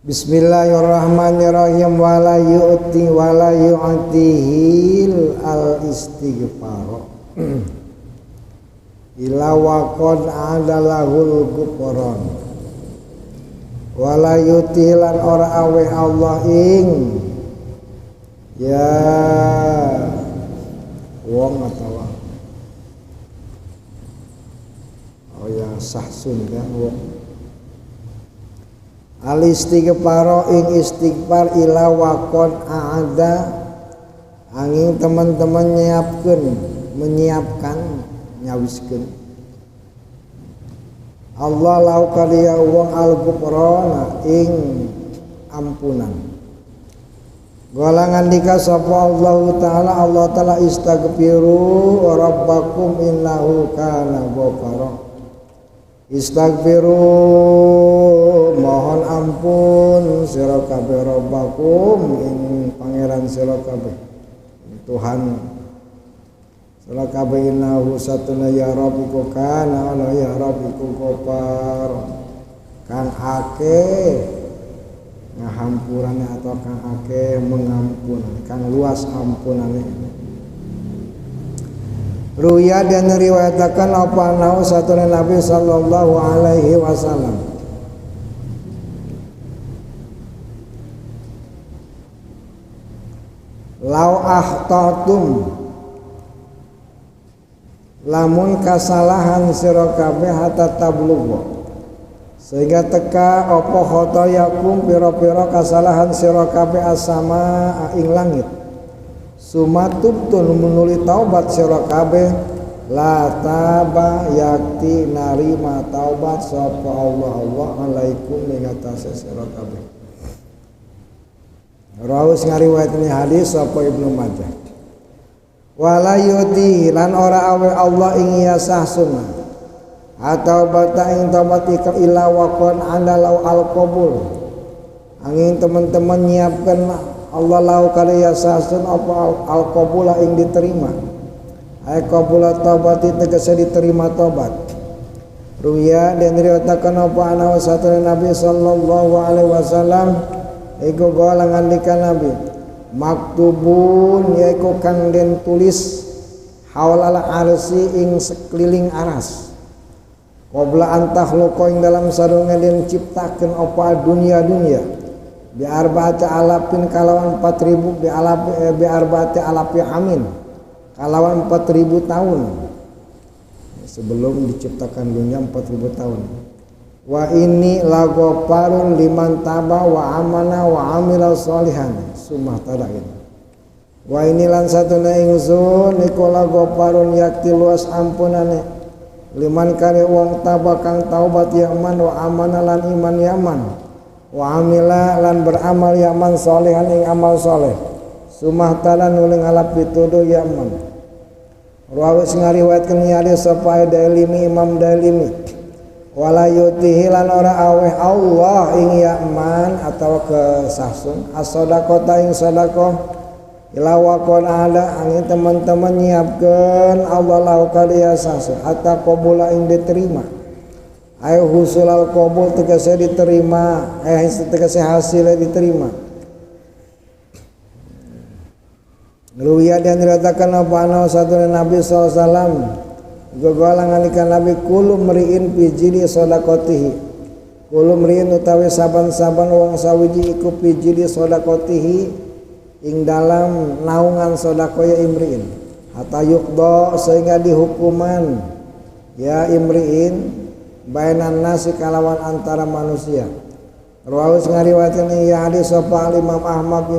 Bismillahirrahmanirrahim. Wala yu'tihil al istighfar ila waqad adalahul gufran. Wala yutilan ora awe Allah ing ya wong atawa ya sahsun ya wong al istighfar ing istighfar ila waqad ada angin teman-teman menyiapkan nyawiskeun Allah lau kaliya wong al-ghufrana ing ampunan. Golangan dika sapa Allah taala istaghfiru rabbakum innahu kana ghafara. Istaghfiru mohon ampun sira kabeh rabbakum ing pangeran sira kabeh Tuhan sira kabeh innahu satuna ya rabbiku kana ala ya rabbiku ghafar kang akeh ngahampurane atau kang akeh mengampunane kang luas ampunane. Ruya dan riwayatakan apa nau satuna Nabi sallallahu alaihi wasallam lau ahtatum lamun kasalahan sira kabeh hatta tablugha sehingga teka apa khotoyakum pira-pira kasalahan sira kabeh asama ing langit sumatubtun menuli taubat sira kabeh la taba yakti narima taubat sapa Allah alaikum ing atase sira kabeh. Rawus ngariwayatkeun hadis sapa Ibnu Majah. Wala yuti lan ora awe Allah ing yasah sunnah atau bata ing taubat ikal ila waqon andalau al qabul angin teman-teman nyiapkan Allah lau kali yasah sunnah apa al qabula ing diterima ay qabula taubati tegese diterima taubat. Ruya dan riwayatkan apa ana satuna Nabi sallallahu alaihi wasallam iku golangan dika Nabi maktubun yaiku kang den tulis haulal arsi ing sekeliling aras qabla an takhluqa ing dalam sadurunge den ciptakeun apa dunia bi arba'ati alafin kalawan 4000 bi arba'ati alafi amin kalawan 4000 tahun sebelum diciptakan dunia 4000 tahun. Wa ini lagoparun liman taba wa amana wa amila sholihan sumah tadain. Wa ini lan satuna ingsun iku lagoparun yakti luas ampunane liman kare wong taba kang taubat yaman wa amana lan iman yaman wa amila lan beramal yaman sholihan ing amal sholeh sumah tadan nuling alap pituduh yaman. Rawis ngariwayatkeun hadis sapa Dailimi Imam Dailimi wala yutihi lan ora aweh Allah ing yaman atau kesahsun as-sadaqata ing sedekah ila waqon ada angin teman-teman nyiapkeun Allah lau kaliya sahsun hatta qabula ing diterima ayo husulal qabul tegese diterima tegese hasilnya diterima. Ruya dan diratakan apa ana satuna Nabi sallallahu alaihi wasallam gogolangan ikan Nabi kulu meriin pijili sodakotihi kulu meriin utawi saban-saban wong sawiji iku pijili sodakotihi ing dalam naungan sodakoya imriin hatta yukdo sehingga dihukuman ya imriin bainan nasi kalawan antara manusia. Rawus ngariwayatkeun ya hadis sapa Imam Ahmad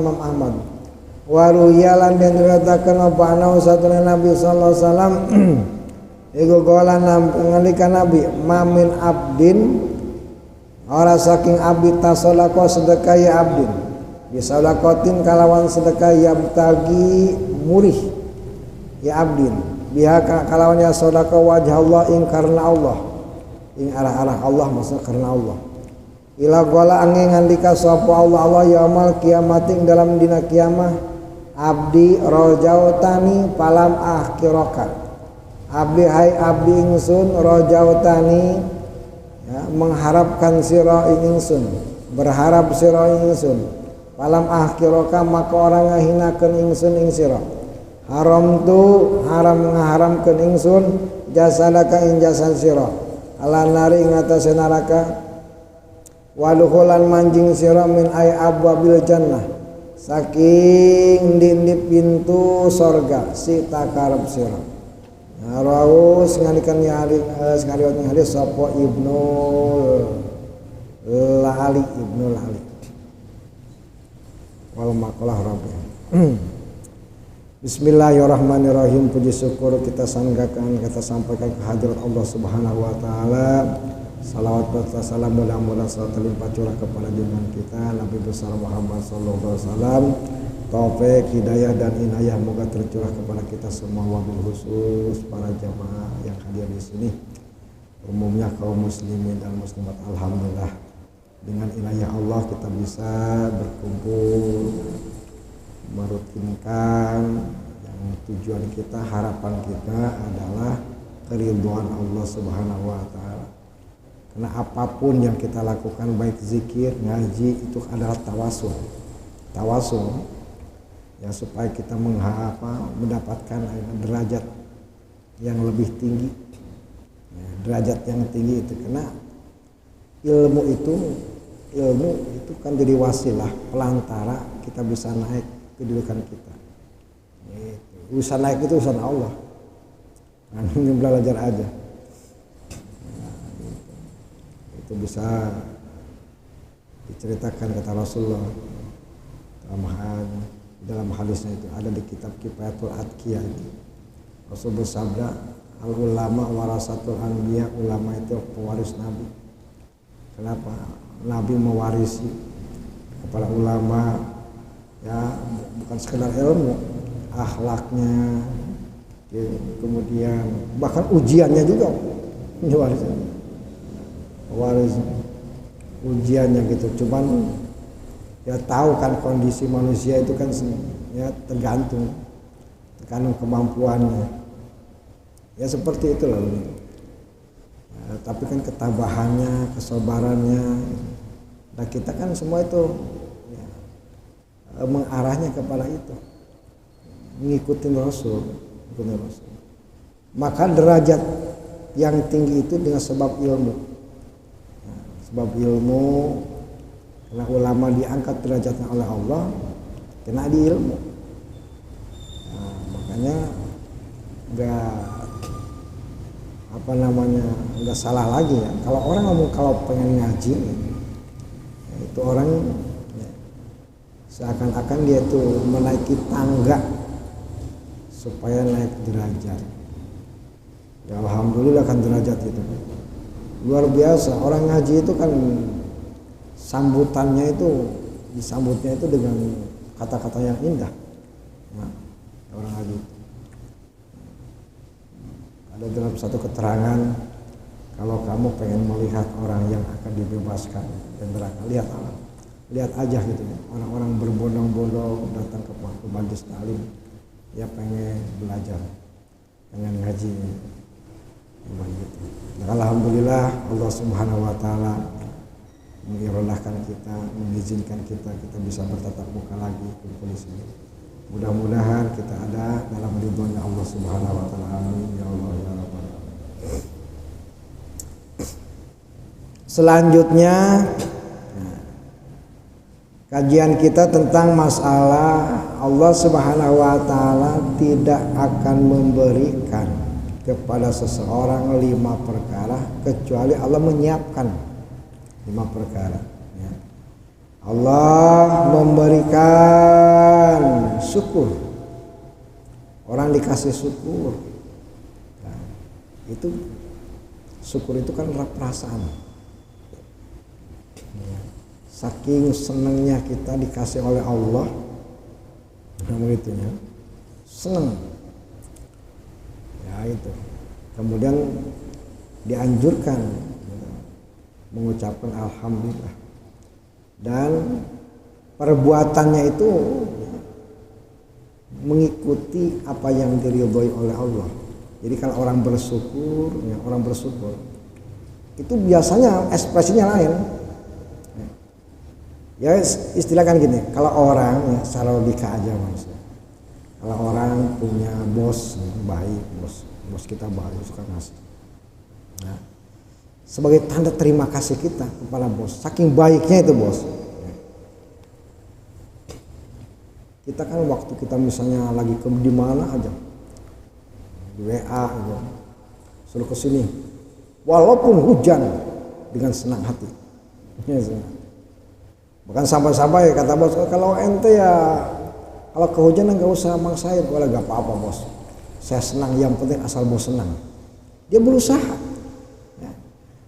waruyalan dan diratakan apa ana satuna Nabi sallallahu alaihi wasallam iku golan ngalika Nabi mamin abdin ora saking abdi tasolako sedekah ya abdin bisalakotin kalawan sedekah yabtagi murih ya abdin biha kalawan ya sedekah wajah Allah ing karena Allah ing arah-arah Allah maksudnya karena Allah ila gola angin ngandika sapa Allah yaumul kiamating dalam dina kiamah abdi rojautani palam akhiraka abdi hai abdi ingsun rojautani ya, mengharapkan sira ingsun berharap sira ingsun falam ahkiroka maka orang ngahinakeun ingsun ing sira haram tu haram ngaharamkeun ingsun jasadaka ing jasad sira ala nari ing atase neraka waluhulan manjing sira min ay abwabil jannah saking di pintu sorga si takarep sira rawu sengalikan nyali sapa Ibnu Lali wal maqalah rabbi. Bismillahirrahmanirrahim. Puji syukur kita sanggakan, kita sampaikan ke hadirat Allah Subhanahu wa taala. Salawat serta salam mudah-mudahan selalu terlimpah curah kepada junjungan kita Nabi besar Muhammad sallallahu alaihi wasallam. Taufik, hidayah dan inayah moga tercurah kepada kita semua, wabil khusus para jamaah yang hadir di sini. Umumnya kaum muslimin dan muslimat, alhamdulillah dengan inayah Allah kita bisa berkumpul merutinkan yang tujuan kita, harapan kita adalah keridhaan Allah Subhanahu wa taala. Karena apapun yang kita lakukan baik zikir, ngaji itu adalah tawasul. Tawasul ya supaya kita mendapatkan derajat yang lebih tinggi. Ya, derajat yang tinggi itu karena ilmu itu kan jadi wasilah pelantara kita bisa naik kedudukan kita. Urusan naik itu urusan Allah. Nah, ini belajar aja. Nah, itu bisa diceritakan kata Rasulullah dalam hadisnya itu ada di kitab Kifayatul Atqiyah itu. Rasul bersabda, al ulama warasatul anbiya, ulama itu pewaris nabi. Kenapa? Nabi mewarisi kepada ulama ya bukan sekedar ilmu, akhlaknya, ya, kemudian bahkan ujiannya juga diwariskan. Waris ujiannya gitu, cuman ya tahu kan kondisi manusia itu kan ya tergantung kemampuannya ya seperti itu loh ya, tapi kan ketabahannya, kesabarannya, nah kita kan semua itu ya, mengarahnya kepada itu, mengikuti Rasul. Maka derajat yang tinggi itu dengan sebab ilmu, ya, sebab ilmu. Karena ulama diangkat derajatnya oleh Allah kena di ilmu. Nah, makanya nggak salah lagi ya. Kalau orang ngomong kalau pengen ngaji, ya, itu orang ya, seakan-akan dia tuh menaiki tangga supaya naik derajat. Ya, alhamdulillah kan derajat itu luar biasa. Orang ngaji itu kan sambutannya itu disambutnya itu dengan kata-kata yang indah. Nah, orang haji ada dalam satu keterangan, kalau kamu pengen melihat orang yang akan dibebaskan dan neraka, lihat aja gitu ya, orang-orang berbondong-bondong datang ke majelis taklim, ya pengen belajar, pengen ngaji, gitu. Nah, alhamdulillah Allah Subhanahu wa taala mengirodahkan kita, mengizinkan kita bisa bertatap muka lagi kumpul di sini. Mudah-mudahan kita ada dalam ridhonya Allah Subhanahu wa taala. Amin ya Allah ya Rabbal alamin. Selanjutnya kajian kita tentang masalah Allah Subhanahu wa taala tidak akan memberikan kepada seseorang 5 perkara kecuali Allah menyiapkan 5 perkara ya. Allah memberikan syukur, orang dikasih syukur, nah, itu syukur itu kan perasaan ya. Saking senangnya kita dikasih oleh Allah, namun itu ya senang ya itu, kemudian dianjurkan mengucapkan alhamdulillah, dan perbuatannya itu mengikuti apa yang diridhoi oleh Allah. Jadi kalau orang bersyukur itu biasanya ekspresinya lain. Ya istilah kan gini, kalau orang ya, secara logika aja maksudnya. Kalau orang punya bos baik, bos kita baik, suka ngasih. Nah, sebagai tanda terima kasih kita kepada bos, saking baiknya itu bos. Kita kan waktu kita misalnya lagi di mana aja, di WA gitu, suruh ke sini, walaupun hujan dengan senang hati. Ya, bahkan sampai-sampai kata bos, kalau ente ya kalau kehujanan nggak usah Mang Said, boleh gak apa-apa bos. Saya senang, yang penting asal bos senang. Dia berusaha. Ya.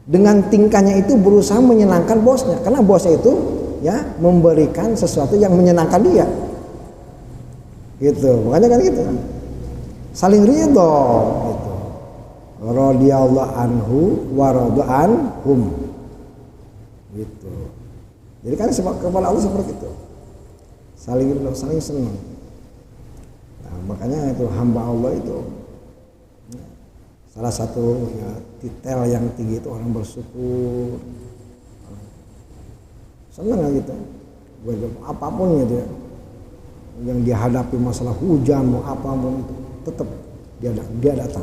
Dengan tingkahnya itu berusaha menyenangkan bosnya, karena bosnya itu ya memberikan sesuatu yang menyenangkan dia. Gitu, makanya kan gitu. Saling ridho. Gitu. Radhiyallahu anhu wa radu anhum. Gitu. Jadi kan kepada Allah seperti itu. Saling senang. Nah, makanya itu hamba Allah itu ya, salah satu ya, titel yang tinggi itu orang bersyukur, senang gitu, apapun gitu ya, yang dihadapi masalah hujan mau apapun itu tetap dia datang.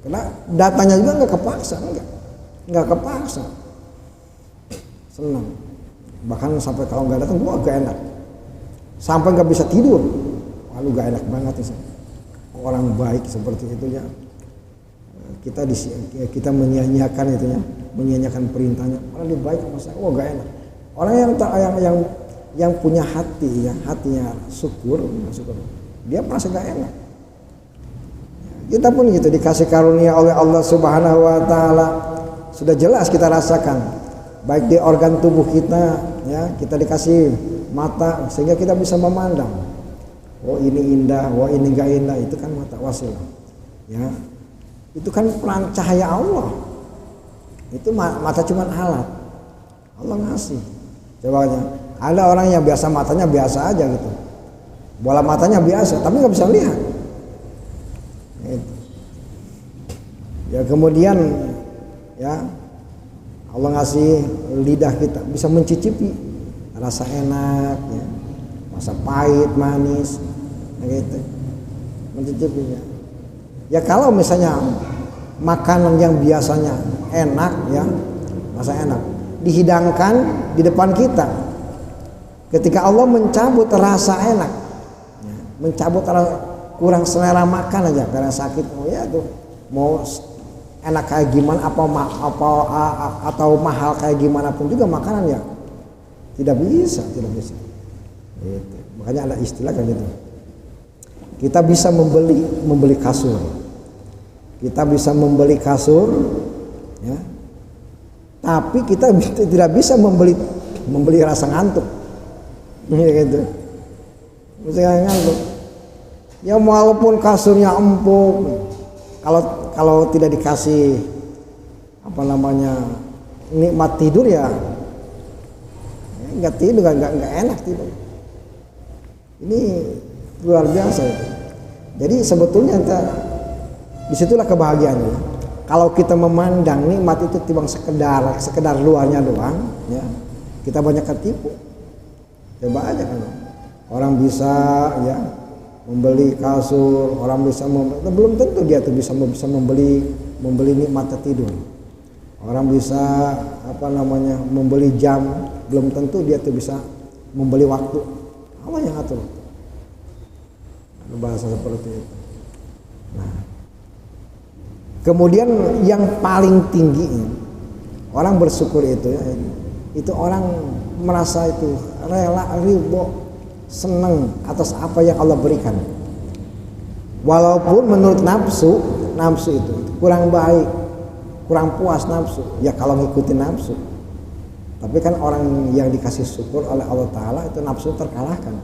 Karena datanya juga nggak kepaksa, nggak kepaksa, senang. Bahkan sampai kalau nggak datang gua agak enak. Sampai nggak bisa tidur, lalu gak enak banget sih. Orang baik seperti itu ya, kita menyia-nyiakan itu ya, menyia-nyiakan perintahnya. Orang dia baik masa, gak enak. Orang yang punya hati ya, hatinya syukur, dia merasa gak enak. Kita pun gitu dikasih karunia oleh Allah Subhanahu Wa Taala, sudah jelas kita rasakan, baik di organ tubuh kita ya, kita dikasih mata sehingga kita bisa memandang, oh ini indah, oh ini enggak indah, itu kan mata wasilah ya, itu kan peran cahaya Allah, itu mata cuma alat Allah ngasih. Coba aja ada orang yang biasa matanya biasa aja gitu, bola matanya biasa tapi nggak bisa lihat gitu. Ya kemudian ya Allah ngasih lidah kita bisa mencicipi rasa enak ya, rasa pahit, manis, gitu, mencicipinya. Ya kalau misalnya makanan yang biasanya enak ya, rasa enak, dihidangkan di depan kita, ketika Allah mencabut rasa enak, ya, mencabut kurang selera makan aja karena sakit, oh ya tuh mau enak kayak gimana atau mahal kayak gimana pun juga makanan ya. Tidak bisa. Gitu. Makanya ada istilah kan gitu. Kita bisa membeli kasur. Kita bisa membeli kasur, ya. Tapi kita tidak bisa membeli rasa ngantuk. Gitu. Bisa ngantuk. Ya walaupun kasurnya empuk, kalau tidak dikasih nikmat tidur ya nggak tidur, nggak enak tidur. Ini luar biasa itu. Jadi sebetulnya disitulah kebahagiaannya. Kalau kita memandang nikmat itu timbang sekedar luarnya doang, ya kita banyak ketipu. Coba aja kan, orang bisa ya membeli kasur, orang bisa belum tentu dia tuh bisa membeli nikmat tidur. Orang bisa membeli jam, belum tentu dia tuh bisa membeli waktu. Allah yang atur. Ada bahasa seperti itu. Nah, kemudian yang paling tinggi orang bersyukur itu orang merasa itu rela, ridho, senang atas apa yang Allah berikan. Walaupun menurut nafsu itu kurang baik, kurang puas nafsu, ya kalau ngikutin nafsu. Tapi kan orang yang dikasih syukur oleh Allah Ta'ala itu nafsu terkalahkan.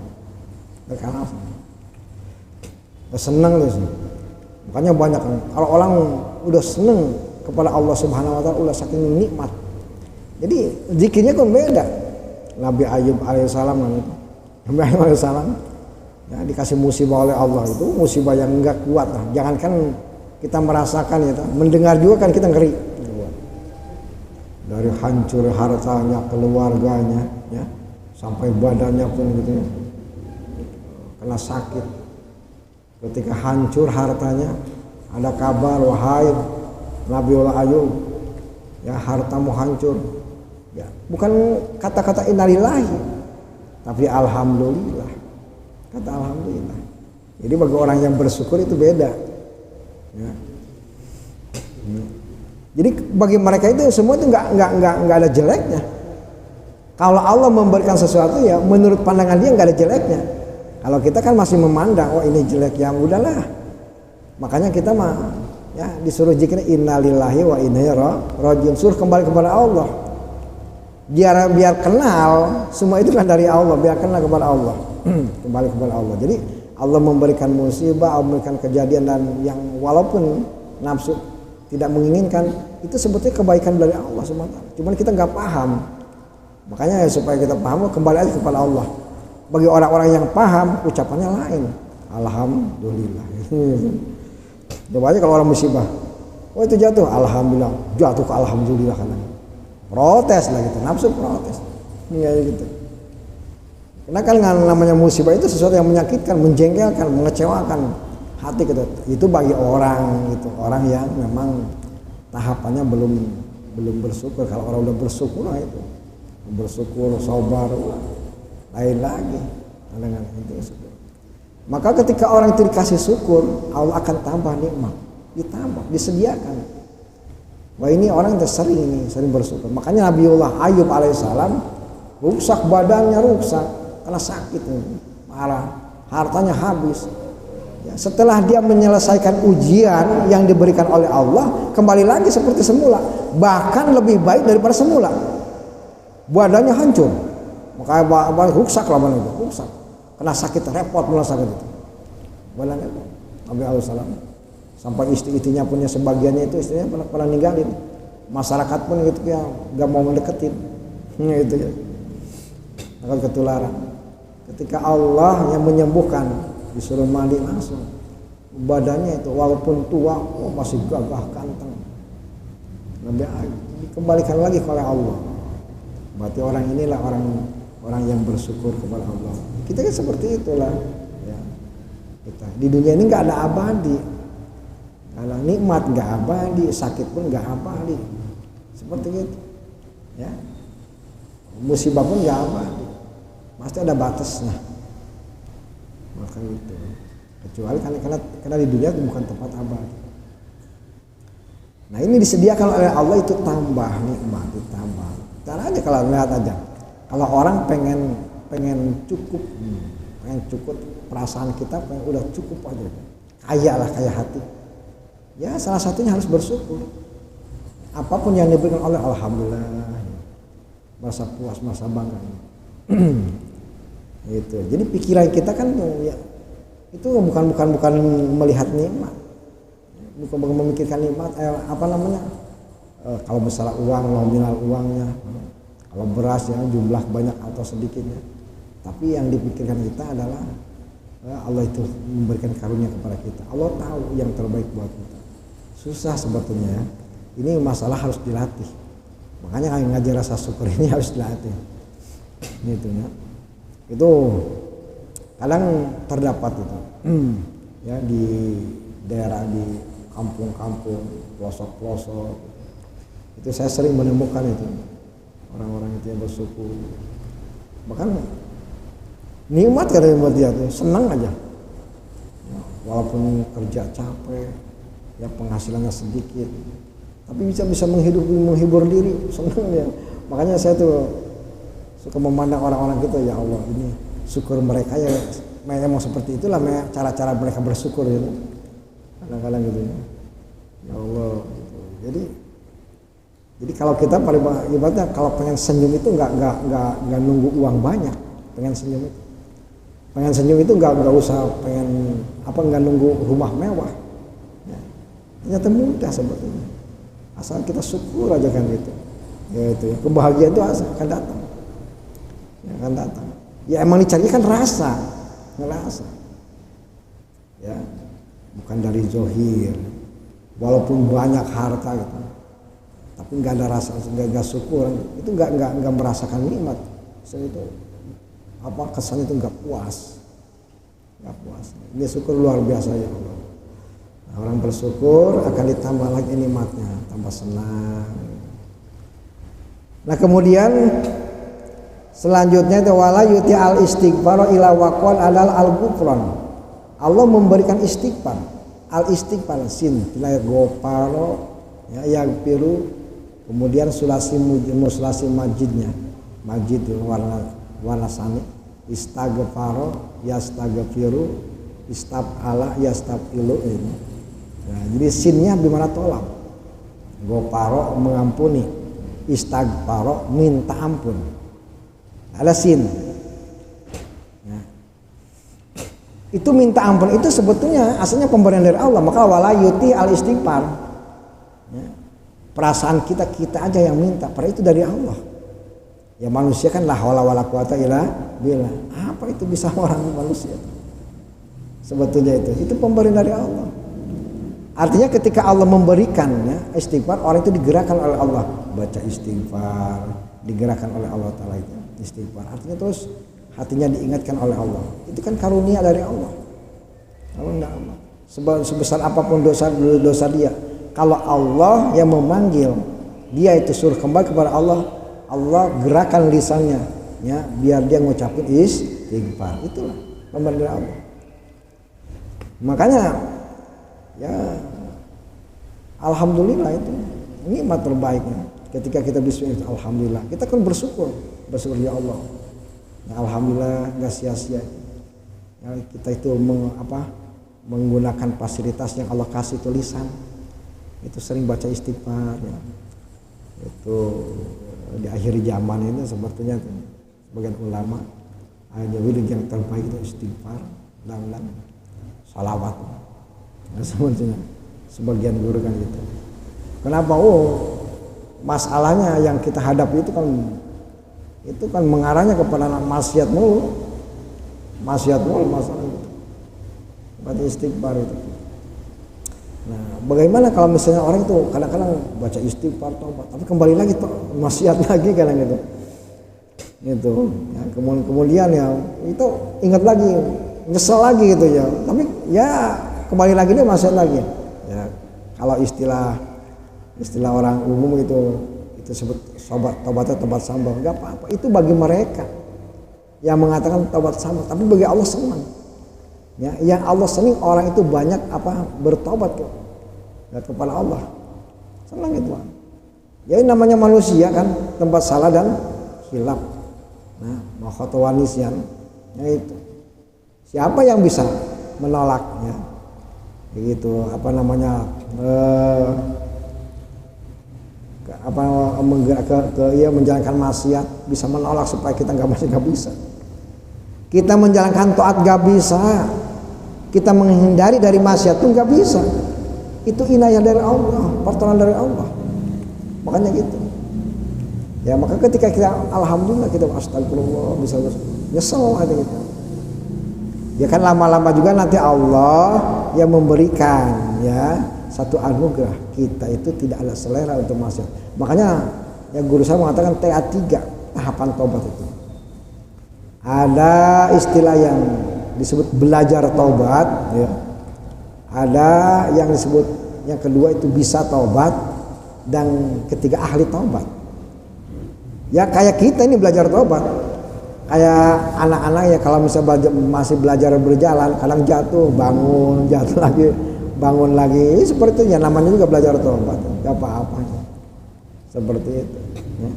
Senang tuh sih. Makanya banyak kan, kalau orang udah senang kepada Allah Subhanahu Wa Ta'ala, udah saking nikmat. Jadi zikirnya kan beda. Nabi Ayub alaihissalam ya, dikasih musibah oleh Allah, itu musibah yang enggak kuat lah. Jangankan kita merasakan ya, mendengar juga kan kita ngeri. Dari hancur hartanya, keluarganya, ya, sampai badannya pun gitu ya, kena sakit. Ketika hancur hartanya, ada kabar, wahai Nabiullah Ayub, ya hartamu hancur. Ya, bukan kata-kata innalillahi, tapi alhamdulillah. Kata alhamdulillah. Jadi bagi orang yang bersyukur itu beda. Ya. Jadi bagi mereka itu semua itu nggak ada jeleknya. Kalau Allah memberikan sesuatu ya menurut pandangan dia nggak ada jeleknya. Kalau kita kan masih memandang, oh ini jelek, yang udahlah. Makanya kita mah ya disuruh zikir innalillahi wa inna ilaihi rajiun, suruh kembali kepada Allah. Biar kenal semua itu kan dari Allah, biar kenal kepada Allah. Kembali kepada Allah. Jadi Allah memberikan musibah, Allah memberikan kejadian dan yang walaupun nafsu tidak menginginkan, itu sebetulnya kebaikan dari Allah semata. Cuman kita nggak paham. Makanya ya, supaya kita paham kembali aja kepada Allah. Bagi orang-orang yang paham ucapannya lain. Alhamdulillah. Coba aja kalau orang musibah, oh itu jatuh, alhamdulillah, jatuh ke alhamdulillah kan. Protes lah gitu, nafsu protes. Kayak gitu. Karena kan namanya musibah itu sesuatu yang menyakitkan, menjengkelkan, mengecewakan hati gitu. Itu bagi orang gitu, orang yang memang tahapannya belum bersyukur. Kalau orang udah bersyukur lah itu, bersyukur, sabar, lain lagi. Dengan itu syukur. Maka ketika orang itu dikasih syukur, Allah akan tambah nikmat, ditambah, disediakan. Wah ini orang yang sering bersyukur. Makanya Nabiullah Ayub alaihissalam rusak badannya, rusak karena sakit, marah, hartanya habis. Ya, setelah dia menyelesaikan ujian yang diberikan oleh Allah, kembali lagi seperti semula, bahkan lebih baik daripada semula. Badannya hancur, makanya rusak lah badan itu, rusak. Kena sakit, repot mulai sakit itu. Badannya Nabi alaihissalam. Sampai istri-istrinya punya sebagiannya itu istrinya pernah ninggalin. Masyarakat pun gitu ya gak mau mendeketin. Gitu ya. Akan ketularan. Ketika Allah yang menyembuhkan, disuruh mandi langsung. Badannya itu walaupun tua, oh masih gagah ganteng. Nabi dikembalikan lagi kepada Allah. Berarti orang inilah orang yang bersyukur kepada Allah. Kita kan seperti itulah. Ya. Kita di dunia ini nggak ada abadi. Kalau nikmat nggak abadi, sakit pun nggak abadi, seperti itu, ya. Musibah pun nggak abadi, pasti ada batasnya. Maka itu, kecuali karena di dunia itu bukan tempat abadi. Nah ini disediakan oleh Allah itu tambah nikmat, ditambah. Cara aja kalau lihat aja, kalau orang pengen cukup perasaan kita udah cukup aja, kaya lah, kaya hati. Ya salah satunya harus bersyukur. Apapun yang diberikan oleh alhamdulillah, merasa puas, merasa bangga. Itu. Jadi pikiran kita kan ya itu bukan melihat nikmat, bukan memikirkan nikmat. Kalau misalnya uang, nominal uangnya, kalau beras ya jumlah banyak atau sedikitnya. Tapi yang dipikirkan kita adalah Allah itu memberikan karunia kepada kita. Allah tahu yang terbaik buat kita. Susah sebetulnya. Ini masalah harus dilatih. Makanya ngajar rasa syukur ini harus dilatih. Gitu ya. Itu kadang terdapat itu. Ya di daerah, di kampung-kampung, pelosok-pelosok. Itu saya sering menemukan itu. Orang-orang itu yang bersyukur. Bahkan nikmat karena buat dia tuh, senang aja. Ya, walaupun kerja capek, ya penghasilannya sedikit, tapi bisa menghibur diri, senang ya. Makanya saya tuh suka memandang orang-orang gitu, ya Allah ini syukur mereka ya memang seperti itulah cara-cara mereka bersyukur gitu. Kadang-kadang gitu ya Allah gitu. Jadi kalau kita paling ibaratnya kalau pengen senyum itu nggak nunggu uang banyak, pengen senyum itu nggak usah nggak nunggu rumah mewah. Ternyata mudah sebetulnya, asal kita syukur aja kan gitu. Ya itu ya, kebahagiaan itu akan datang. Ya akan datang. Ya emang dicari kan rasa. Ya, bukan dari zohir. Walaupun banyak harta gitu, tapi nggak ada rasa, nggak syukur, itu nggak merasakan nikmat. So, itu kesannya itu nggak puas. Ini syukur luar biasa ya Allah. Nah, orang bersyukur akan ditambah lagi nikmatnya, tambah senang. Nah kemudian selanjutnya itu wala yuti al istighfar ila waqal adal al ghufran. Allah memberikan istighfar, al istighfar sin ila goparo ya yang biru, kemudian sulasi majidnya, majid warna sani, istaghfaro yastaghfiru, istabala yastabilu ini. Nah, jadi sinnya bimana tolak, goparo mengampuni, istaghfaro minta ampun, ada sin. Nah, itu minta ampun itu sebetulnya asalnya pemberian dari Allah, maka wala yuti al istighfar. Ya, perasaan kita aja yang minta, padahal itu dari Allah. Ya manusia kan la haula wala quwata illa billah. Apa itu bisa orang manusia? Sebetulnya itu pemberian dari Allah. Artinya ketika Allah memberikan ya, istighfar, orang itu digerakkan oleh Allah, baca istighfar, digerakkan oleh Allah Ta'ala itu istighfar. Artinya terus hatinya diingatkan oleh Allah. Itu kan karunia dari Allah. Kalau enggak Allah, sebesar apapun dosa dia, kalau Allah yang memanggil dia itu suruh kembali kepada Allah, Allah gerakan lisannya ya biar dia ngucapin istighfar. Itulah pemberian dari Allah. Makanya ya alhamdulillah itu nikmat terbaiknya ketika kita bismillah, alhamdulillah kita kan bersyukur ya Allah ya, alhamdulillah nggak sia-sia ya, kita itu menggunakan fasilitas yang Allah kasih, tulisan itu sering baca istighfar ya. Itu di akhir zaman ini sepertinya sebagian ulama hanya wirid yang terbaik itu istighfar dan salawat. Nah, sebetulnya sebagian guru kan gitu. Kenapa? Masalahnya yang kita hadapi itu kan mengarahnya kepada maksiat mulu masalah itu. Baca istighfar itu. Nah, bagaimana kalau misalnya orang itu kadang-kadang baca istighfar taubat, tapi kembali lagi maksiat lagi kadang gitu. Itu. Ya, kemudian ya itu ingat lagi, nyesel lagi gitu ya. Tapi ya kembali lagi dia maksiat lagi. Ya, kalau istilah orang umum itu sebut tobatnya tobat sambal, enggak apa-apa. Itu bagi mereka yang mengatakan tobat sambal, tapi bagi Allah senang. Ya, yang Allah senang orang itu banyak bertobat kepada Allah. Senang itu. Ya namanya manusia kan tempat salah dan hilaf. Nah, makhotowanisian. Ya itu. Siapa yang bisa menolaknya? Begitu menjalankan maksiat, bisa menolak supaya kita nggak bisa. Kita menjalankan taat nggak bisa. Kita menghindari dari maksiat itu nggak bisa. Itu inayah dari Allah, pertolongan dari Allah. Makanya gitu. Ya maka ketika kita alhamdulillah kita astagfirullah bisa nyesel aja gitu. Ya kan lama-lama juga nanti Allah yang memberikan ya satu anugerah, kita itu tidak ada selera untuk maksiat. Makanya ya guru saya mengatakan TA3 tahapan tobat itu. Ada istilah yang disebut belajar taubat ya. Ada yang disebut yang kedua itu bisa taubat, dan ketiga ahli taubat. Ya kayak kita ini belajar taubat. Kayak anak-anak ya kalau misalnya masih belajar berjalan, kadang jatuh lagi, bangun lagi. Seperti itu ya namanya juga belajar taubat. Enggak apa-apa. Seperti itu ya.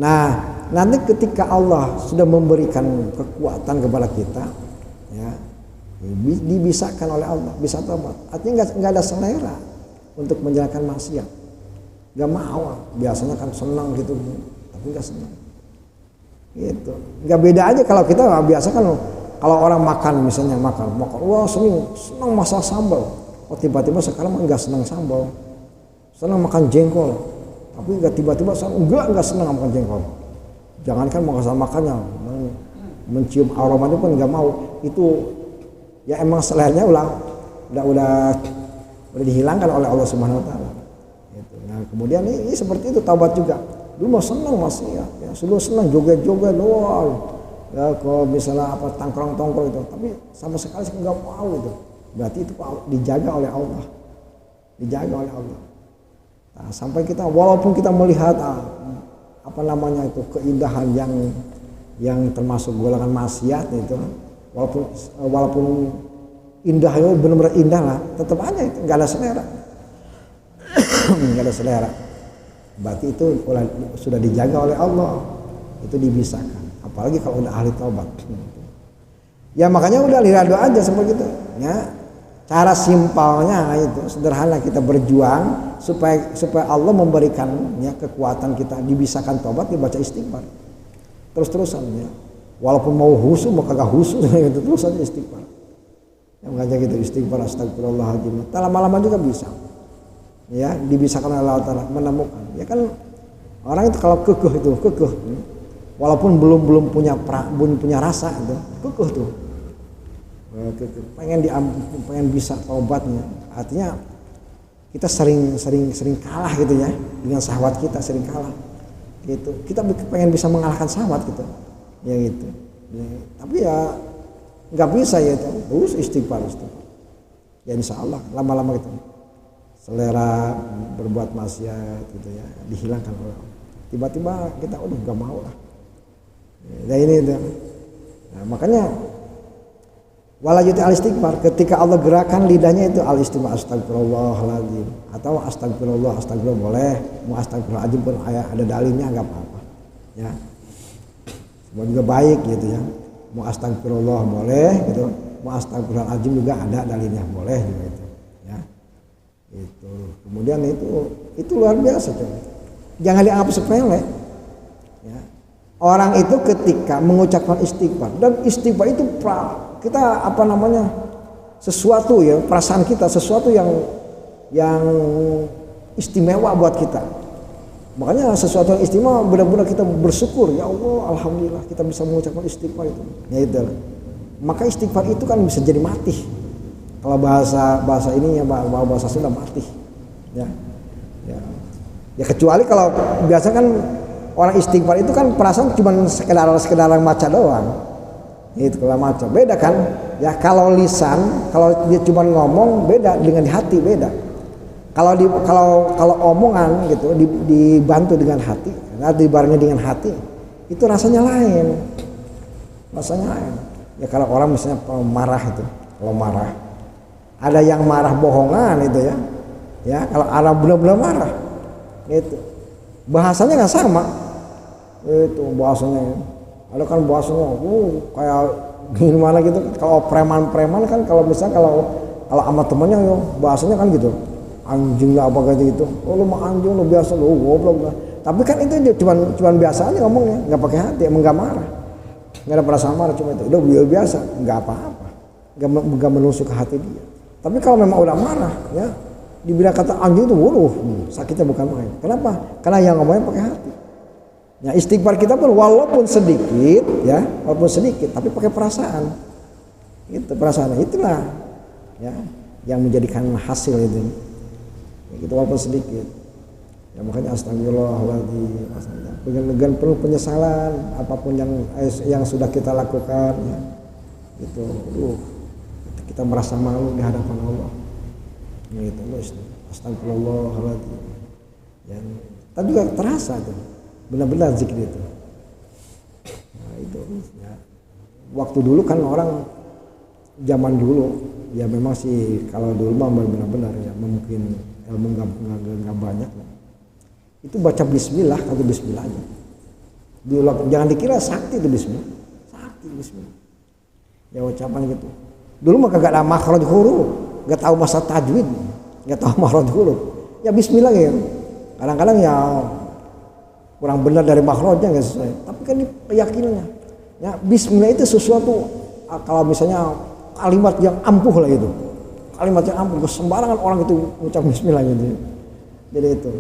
Nah, nanti ketika Allah sudah memberikan kekuatan kepada kita ya, dibisakan oleh Allah, bisa tobat. Artinya nggak ada selera untuk menjalankan maksiat. Nggak mau, biasanya kan senang gitu, tapi nggak senang. Gitu. Nggak beda aja kalau kita biasa kan kalau orang makan misalnya makan, wah senang masak sambal. Oh tiba-tiba sekarang nggak senang sambal, senang makan jengkol. Tapi nggak tiba-tiba nggak senang makan jengkol. Jangankan makannya, mencium aromanya pun nggak mau. Itu ya emang seleranya udah dihilangkan oleh Allah Subhanahu Wa Taala. Gitu. Nah kemudian ini seperti itu taubat juga. Dulu mau senang masih ya sudah senang joget-joget, wah ya kalau misalnya apa tangkrong-tongkrong itu, tapi sama sekali nggak mau itu. Berarti itu dijaga oleh Allah, dijaga oleh Allah. Nah, sampai kita walaupun kita melihat apa namanya itu keindahan yang termasuk golongan maksiat itu, walaupun indahnya benar-benar indah lah, tetap aja itu nggak ada selera, nggak ada selera. Berarti itu sudah dijaga oleh Allah, itu dibisakan. Apalagi kalau udah ahli taubat. Ya makanya udah ridho aja seperti itu. Ya, cara simpelnya itu sederhana, kita berjuang supaya Allah memberikan ya kekuatan kita dibisakan taubat, dibaca istighfar terus-terusan ya. Walaupun mau husu mau kagak husu gitu, terus aja istighfar. Yang ngajak gitu istighfar, astagfirullahaladzim. Lama-lama juga bisa. Ya, dibisakan oleh Allah Ta'ala menemukan. Ya kan orang itu kalau kekeh walaupun belum punya rasa itu, kekeh tuh. Pengen bisa taubatnya. Artinya kita sering kalah gitu ya dengan syahwat kita, sering kalah. Gitu. Kita pengen bisa mengalahkan syahwat gitu. Ya gitu. Ya, tapi ya nggak bisa ya itu. Terus istighfar. Ya insya Allah lama-lama gitu. Selera berbuat maksiat gitu ya dihilangkan oleh Allah. Tiba-tiba kita udah nggak mau lah. Ya ini itu. Nah, makanya walajut al-istighfar, ketika Allah gerakan lidahnya itu al-istighfar, astagfirullahaladzim atau astagfirullah boleh, mau astagfirullahaladzim pun ada dalilnya nggak apa-apa ya, semua juga baik gitu ya, mau astagfirullah boleh gitu, mau astagfirullahaladzim juga ada dalilnya boleh juga itu ya. Itu kemudian itu luar biasa coba, jangan dianggap sepele ya. Orang itu ketika mengucapkan istighfar, dan istighfar itu kita apa namanya sesuatu ya, perasaan kita sesuatu yang istimewa buat kita. Makanya sesuatu yang istimewa benar-benar kita bersyukur, ya Allah alhamdulillah kita bisa mengucapkan istighfar itu. Ya itu. Maka istighfar itu kan bisa jadi mati. Kalau bahasa ini ya bahasa Sunda mati. Ya. Ya kecuali kalau biasa kan orang istighfar itu kan perasaan cuma sekedar maca doang. Itu kalau maca beda kan ya, kalau lisan kalau dia cuma ngomong beda dengan di hati beda. Kalau omongan gitu dibantu dengan hati, dibarengi dengan hati, itu rasanya lain. Ya kalau orang misalnya marah itu, kalau marah ada yang marah bohongan itu ya. Ya kalau orang benar-benar marah itu bahasanya nggak sama. Itu bahasanya ada kan bahasanya kayak gimana gitu. Kalau preman kan kalau misalnya kalau sama temannya yo bahasanya kan gitu, anjing lah apa gitu. Oh lu mah anjing, lu biasa lu goblok lah. Tapi kan itu dia cuman biasa aja ngomongnya, nggak pakai hati, emang nggak marah, nggak ada perasaan marah, cuma itu udah biasa, nggak apa-apa, nggak menusuk ke hati dia. Tapi kalau memang udah marah ya dibilang kata anjing itu sakitnya bukan main. Kenapa? Karena yang ngomongnya pakai hati. Ya istighfar kita pun walaupun sedikit ya, tapi pakai perasaan. Itu perasaan itulah ya yang menjadikan hasil itu. Ya, gitu walaupun sedikit. Ya makanya astagfirullahaladzim. Dengan penuh penyesalan apapun yang sudah kita lakukan ya. Itu kita merasa malu di hadapan Allah. Gitu astagfirullahaladzim. Ya, tapi juga terasa tuh. Benar-benar zikir itu. Nah, itu ya. Waktu dulu kan orang zaman dulu ya memang sih kalau dulu mah benar-benar ya mungkin ilmu nggak banyak lah. Itu baca bismillah atau bismillah aja. Jangan dikira sakti itu bismillah. Sakti bismillah. Ya ucapan gitu. Dulu mah kagak ada makhraj huruf, nggak tahu masa tajwid, nggak tahu makhraj huruf. Ya bismillah ya. Kadang-kadang ya kurang benar dari makhrajnya nggak sesuai, tapi kan ini keyakinannya ya bismillah itu sesuatu kalau misalnya kalimat yang ampuh lah itu, kalimat yang ampuh, sembarangan orang itu ucap bismillah gitu. Jadi itu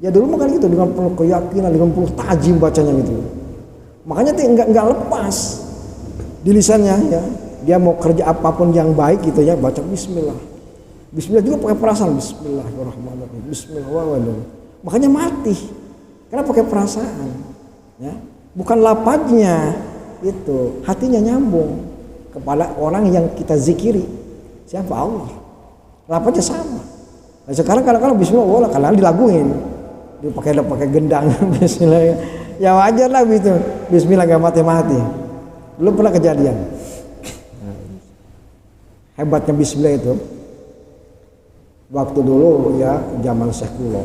ya dulu makan gitu dengan penuh keyakinan, dengan penuh tajim bacanya gitu, makanya tuh nggak lepas di lisannya ya, dia mau kerja apapun yang baik gitu ya baca bismillah juga pakai perasaan, bismillahirrahmanirrahim, bismillahirrahmanirrahim, makanya mati. Karena pakai perasaan, ya, bukan lapaznya, itu hatinya nyambung kepada orang yang kita zikiri. Siapa? Allah. Lafaznya sama. Nah, sekarang kadang-kadang bismillah boleh, kadang dilaguin, pakai gendang bismillah. Ya wajar lah gitu. Bismillah gak mati-mati. Belum pernah kejadian. Hebatnya bismillah itu. Waktu dulu ya zaman Syekh Kulo.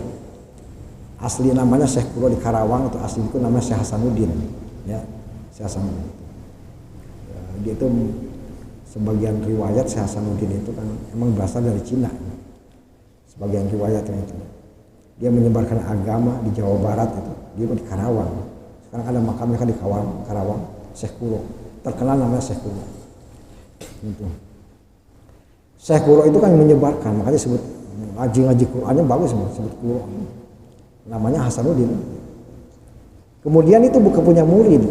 Asli namanya Syekh Kulo di Karawang, itu asli itu namanya Syekh Hasanuddin. Ya, Syekh Hasanuddin. Ya, dia itu sebagian riwayat Syekh Hasanuddin itu kan emang berasal dari Cina. Sebagian riwayat itu. Dia menyebarkan agama di Jawa Barat itu. Dia di Karawang. Sekarang ada makamnya kan di Karawang, Syekh Kulo. Terkenal namanya Syekh Kulo. Gitu. Syekh Kulo itu kan menyebarkan, makanya sebut ngaji Qur'annya bagus sebut Kulo. Namanya Hasanuddin. Kemudian itu bukan punya murid,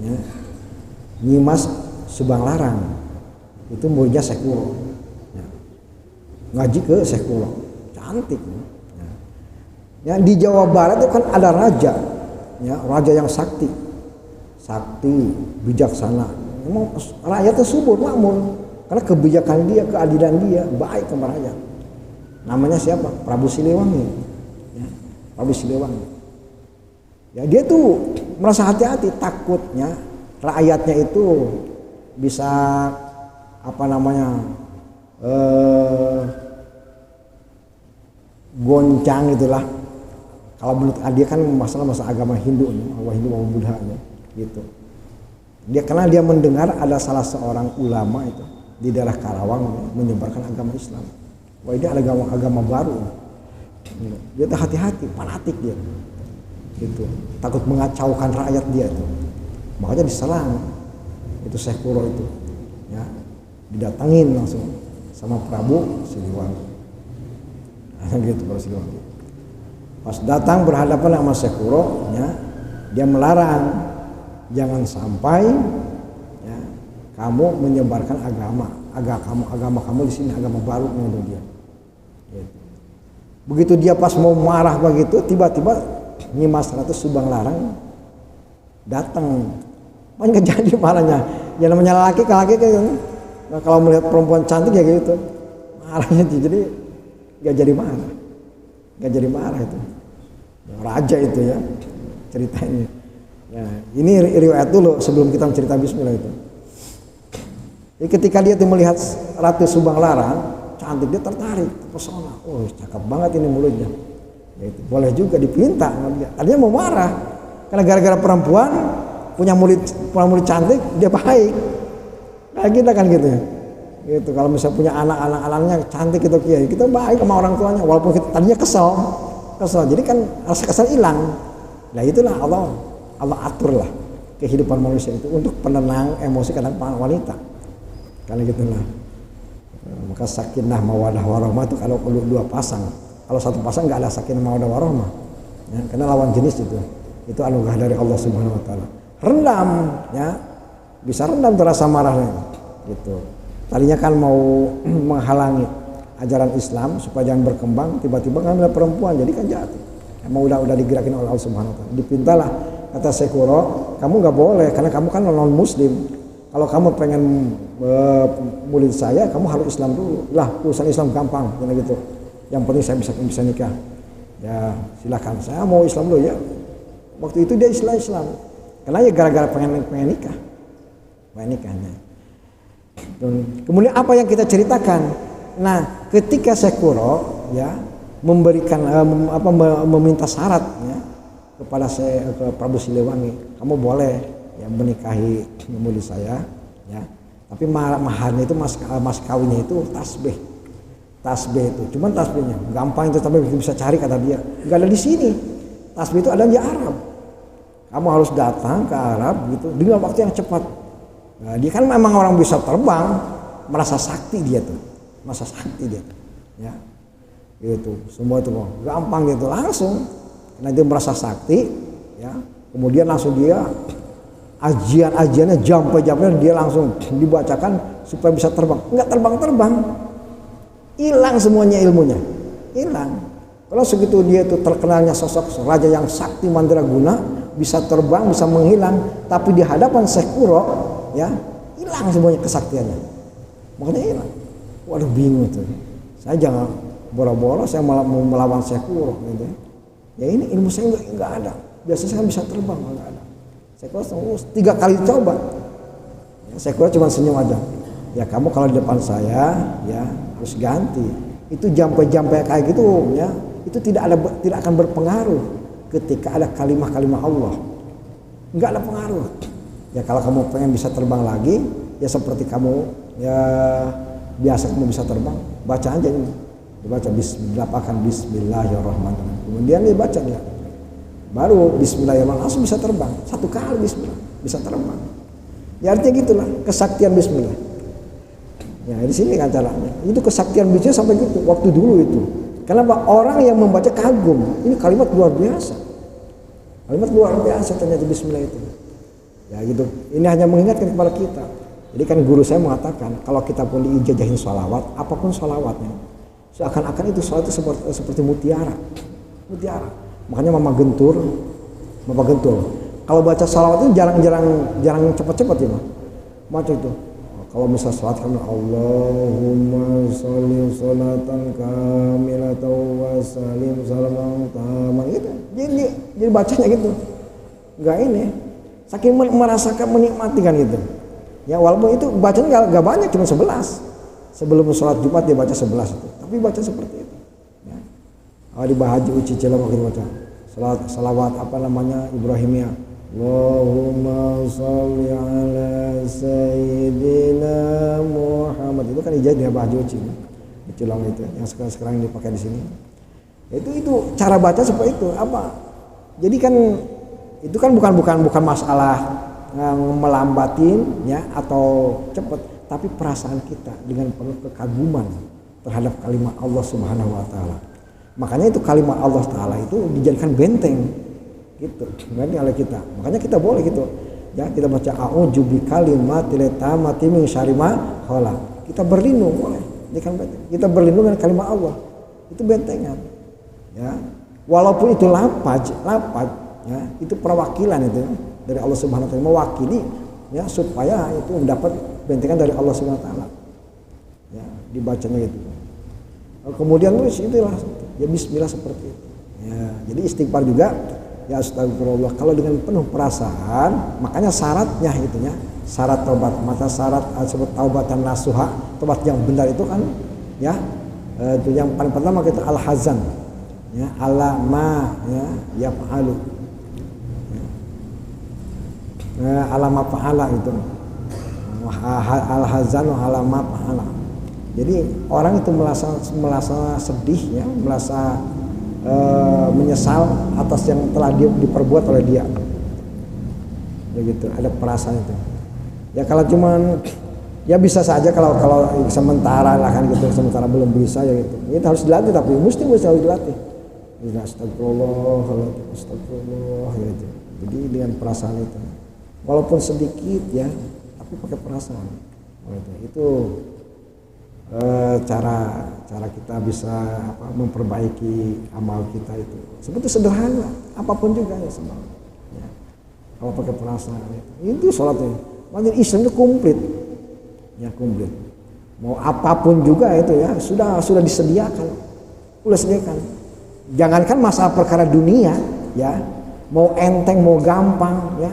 ya. Nyimas Subanglarang. Itu muridnya Syekh Kulo. Ya. Ngaji ke Syekh Kulo. Cantik. Ya, di Jawa Barat itu kan ada raja, ya, raja yang sakti, bijaksana. Memang rakyatnya subur makmur karena kebijakan dia, keadilan dia baik sama rakyat. Namanya siapa? Prabu Siliwangi. Ya, Prabu Siliwangi. Ya, dia tuh merasa hati-hati, takutnya rakyatnya itu bisa goncang itulah. Kalau menurut dia kan masalah agama Hindu, maupun Buddha gitu. Karena dia mendengar ada salah seorang ulama itu di daerah Karawang menyebarkan agama Islam. Wah, ini ada agama baru. Dia tuh hati-hati, fanatik dia. Gitu. Takut mengacaukan rakyat dia itu. Makanya diserang itu Syekh Kulo itu. Ya, didatangin langsung sama Prabu Siliwangi. Gitu Prabu Siliwangi. Pas datang berhadapan sama Syekh Kulo, ya, dia melarang jangan sampai ya, kamu menyebarkan agama kamu di sini, agama baru menurut dia. Gitu. Begitu dia pas mau marah begitu, tiba-tiba Nyimas Ratu Subanglarang datang. Nggak jadi marahnya. Ya namanya laki ke laki kayak gitu. Nah, kalau melihat perempuan cantik ya gitu, marahnya jadi nggak jadi marah. Gak jadi marah itu raja itu ya ceritanya ya. Ini riwayat dulu sebelum kita mencerita bismillah itu. Jadi ketika dia tuh melihat Ratu Subanglarang cantik, dia tertarik, terpesona. Oh, cakep banget ini mulutnya ya, itu boleh juga dipinta. Tadinya mau marah karena gara-gara perempuan punya murid cantik, dia baik kayak kita kan gitu ya. Gitu, kalau misalnya punya anak-anaknya cantik gitu, kiai, kita baik sama orang tuanya walaupun kita tadinya kesel, jadi kan rasa kesel hilang. Nah itulah Allah atur lah kehidupan manusia itu untuk penenang emosi kadang wanita, karena gitulah. Maka sakinah mawadah warahmah itu kalau dua pasang, kalau satu pasang nggak ada sakinah mawadah warahmah, ya, karena lawan jenis itu anugerah dari Allah Subhanahu Wa Taala. Rendam, ya, bisa rendam terasa marahnya, gitu. Tadinya kan mau menghalangi ajaran Islam supaya jangan berkembang, tiba-tiba ngambil perempuan, jadi kan jatuh. Emang udah digerakin oleh Allah Subhanahu Wa Taala. Dipintalah kata Syekh Kulo, kamu nggak boleh karena kamu kan non Muslim. Kalau kamu pengen murid saya, kamu harus Islam dulu. Lah urusan Islam gampang, gitu. Yang penting saya bisa nikah. Ya silakan, saya mau Islam dulu ya. Waktu itu dia Islam, karena ya gara-gara pengen nikah, nikahnya. Kemudian apa yang kita ceritakan? Nah, ketika Syekh Kulo ya memberikan meminta syarat ya kepada ke Prabu Siliwangi, kamu boleh ya menikahi murid saya ya, tapi maharnya itu mas kawinnya itu tasbih itu, cuman tasbihnya gampang itu, tapi bisa cari kata dia nggak ada di sini. Tasbih itu ada di Arab, kamu harus datang ke Arab gitu dengan waktu yang cepat. Nah, dia kan memang orang bisa terbang, merasa sakti dia tuh, ya, gitu, semua itu gampang gitu langsung, karena dia merasa sakti, ya, kemudian langsung dia ajiannya jamnya dia langsung dibacakan supaya bisa terbang, nggak terbang, hilang semuanya ilmunya, hilang. Kalau segitu dia itu terkenalnya sosok raja yang sakti mandraguna, bisa terbang, bisa menghilang, tapi di hadapan Syekh Kuro ya hilang semuanya kesaktiannya. Makanya hilang. Waduh bingung tuh. Saya jangan boro-boro saya malah mau melawan Syekh Kuro gitu. Ya ini ilmu saya enggak ada. Biasanya saya bisa terbang enggak ada. Syekh Kuro 3 kali coba. Ya, Syekh Kuro cuma senyum aja. Ya kamu kalau di depan saya ya harus ganti. Itu jampe-jampe kayak gitu ya, itu tidak akan berpengaruh ketika ada kalimat-kalimat Allah. Enggak ada pengaruh. Ya kalau kamu pengen bisa terbang lagi, ya seperti kamu ya biasa kamu bisa terbang, baca aja ini. Dibaca Bismillahirrahmanirrahim. Kemudian dibaca dia. Baru Bismillahirrahmanirrahim langsung bisa terbang. 1 kali Bismillah bisa terbang. Ya artinya gitulah kesaktian Bismillah. Ya di sini kan caranya. Itu kesaktian Bismillah sampai gitu waktu dulu itu. Kenapa? Orang yang membaca kagum. Ini kalimat luar biasa. Kalimat luar biasa ternyata Bismillah itu. Ya gitu. Ini hanya mengingatkan kepada kita. Jadi kan guru saya mengatakan kalau kita pun diijazahin sholawat, apapun sholawatnya, seakan-akan itu sholawat itu seperti mutiara. Mutiara. Makanya Mama Gentur. Kalau baca sholawat itu jarang cepat-cepat ya, baca itu. Kalau misal salat kan Allahumma sholli sholatan kamilatan wa salim salaman taman gitu. Jadi bacanya gitu. Enggak ini. Saking merasakan menikmati kan gitu. Ya walaupun itu bacanya enggak banyak cuma 11. Sebelum sholat Jumat dia baca 11 itu. Tapi baca seperti itu. Ya. Kalau di Bahaji Uci Cila waktu baca salawat apa namanya Ibrahimiyah. Allahumma sholli ala sayyidina Muhammad. Itu kan ijazah dia Bahaji Uci. Di Cilang itu yang sekarang dipakai di sini. Itu cara baca seperti itu. Apa? Jadi kan itu kan bukan masalah melambatin ya atau cepat, tapi perasaan kita dengan penuh kekaguman terhadap kalimat Allah Subhanahu wa taala. Makanya itu kalimat Allah taala itu dijadikan benteng gitu berarti oleh kita. Makanya kita boleh gitu ya, kita baca a'udzu bikalimatil tammati min syarri ma khalaq. Kita berlindung boleh. Kita berlindung dengan kalimat Allah. Itu bentengan. Ya. Walaupun itu lapaj ya, itu perwakilan itu dari Allah Subhanahu wa taala mewakili ya supaya itu mendapat bentengan dari Allah Subhanahu wa taala. Ya, dibacanya itu. Kemudian terus itulah ya bismillah seperti itu. Ya, jadi istighfar juga ya astagfirullah kalau dengan penuh perasaan, makanya syaratnya itunya syarat taubat, maka syarat sebut taubatan nasuha, taubat yang benar itu kan ya itu yang paling pertama kita al-hazan ya ala ma ya fa'alu ya, ala ma fa'ala itu al-hazan ala ma fa'ala. Jadi orang itu merasa sedih ya, merasa menyesal atas yang telah diperbuat oleh dia. Begitu, ada perasaan itu. Ya kalau cuman ya bisa saja kalau sementara lah kan gitu, sementara belum bisa ya gitu. Itu harus dilatih tapi mesti harus dilatih. Astagfirullah ya gitu. Jadi dengan perasaan itu. Walaupun sedikit ya, tapi pakai perasaan. Itu cara kita bisa memperbaiki amal kita itu sebetulnya sederhana apapun juga ya sama ya. Kalau pakai perasaan itu sholatnya makanya Islam itu komplit ya, komplit mau apapun juga itu ya sudah disediakan jangankan masalah perkara dunia ya mau enteng mau gampang ya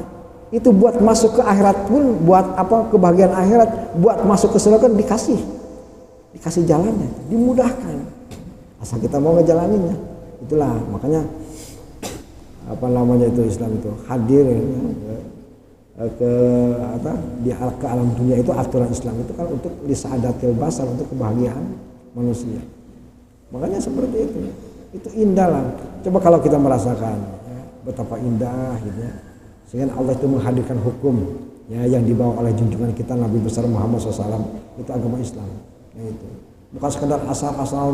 itu buat masuk ke akhirat pun buat kebahagiaan akhirat buat masuk ke surga dikasih jalannya, dimudahkan asal kita mau ngejalaninnya. Itulah makanya itu Islam itu hadir ya, ke alam dunia itu aturan Islam itu kan untuk lisaadatil basar, untuk kebahagiaan manusia. Makanya seperti itu indah lah. Coba kalau kita merasakan ya, betapa indah gitu ya. Sehingga Allah itu menghadirkan hukum ya yang dibawa oleh junjungan kita Nabi besar Muhammad SAW, itu agama Islam. Ya itu bukan sekedar asal-asal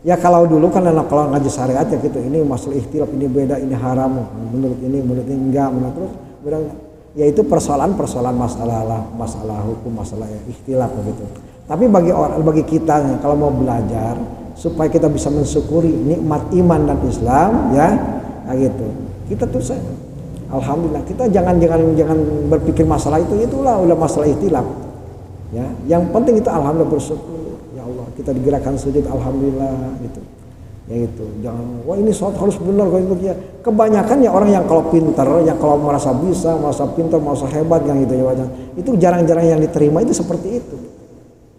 ya kalau dulu kan kalau ngaji syariat ya gitu ini masalah ikhtilaf ini beda ini haram menurut ini enggak terus beda ya itu persoalan masalah hukum masalah ya, ikhtilaf begitu. Tapi bagi kita kalau mau belajar supaya kita bisa mensyukuri nikmat iman dan Islam ya Nah, gitu. Kita tuh alhamdulillah kita jangan berpikir masalah itulah udah masalah ikhtilaf. Ya, yang penting itu alhamdulillah bersyukur. Ya Allah, kita digerakkan sujud alhamdulillah gitu. Ya itu, jangan wah ini sholat harus benar kalau itu ya. Kebanyakan ya orang yang kalau pintar, yang kalau merasa bisa, merasa pintar, merasa hebat yang itu ya wajah. Itu jarang-jarang yang diterima itu seperti itu.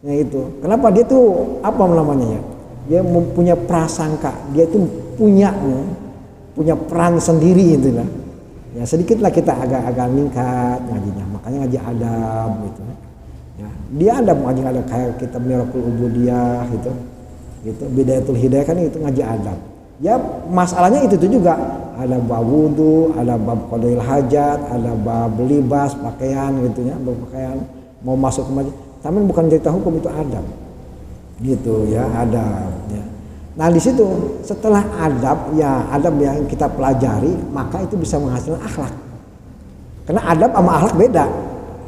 Ya itu. Kenapa dia tuh apa namanya ya? Dia mempunyai prasangka, dia itu punya peran sendiri itu lah. Ya sedikitlah kita agak meningkat ngajinya, makanya ngaji adab gitu. Ya, dia ada ngaji adab kayak kita Miracle Ubudiyah gitu. Gitu, Bidayatul Hidayah kan itu ngaji adab. Ya masalahnya itu juga ada bab wudu, ada bab qadail hajat, ada bab libas pakaian gitu ya, berpakaian mau masuk ke masjid. Tapi bukan cerita hukum, itu adab. Gitu ya, adab ya. Nah di situ setelah adab yang kita pelajari, maka itu bisa menghasilkan akhlak. Karena adab sama akhlak beda.